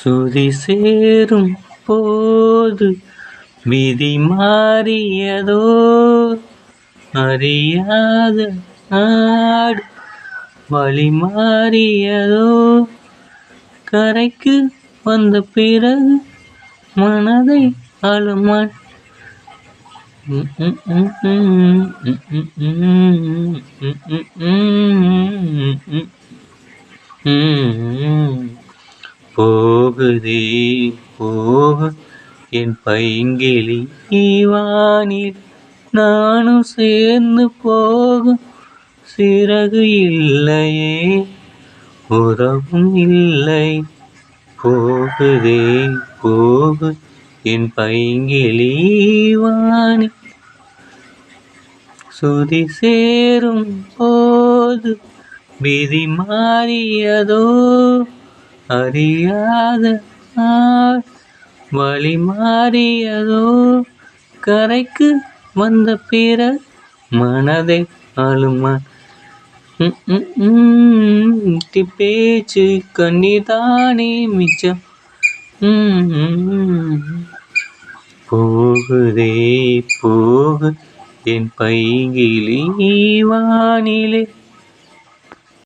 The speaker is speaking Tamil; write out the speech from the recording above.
சுதி சேரும் போது விதி மாறியதோ, அறியாத நாடு வழி மாறியதோ, கரைக்கு வந்த பிறகு மனதை அழுமான். போகுதே போக என் பைங்கிளி வானில், நானும் சேர்ந்து போக சிறகு இல்லையே, உறவும் இல்லை. போகுதே போக என் பைங்கிளி வானில், சுதி சேரும் போது விதி மாறியதோ, அறியாத நாள் வழி மாறியதோ, கரைக்கு வந்த பிறகு மனதை அழுமான். பேச்சு கண்ணீர்தானே மிச்சம். போகுதே போக என் பைங்கிளி வானிலே.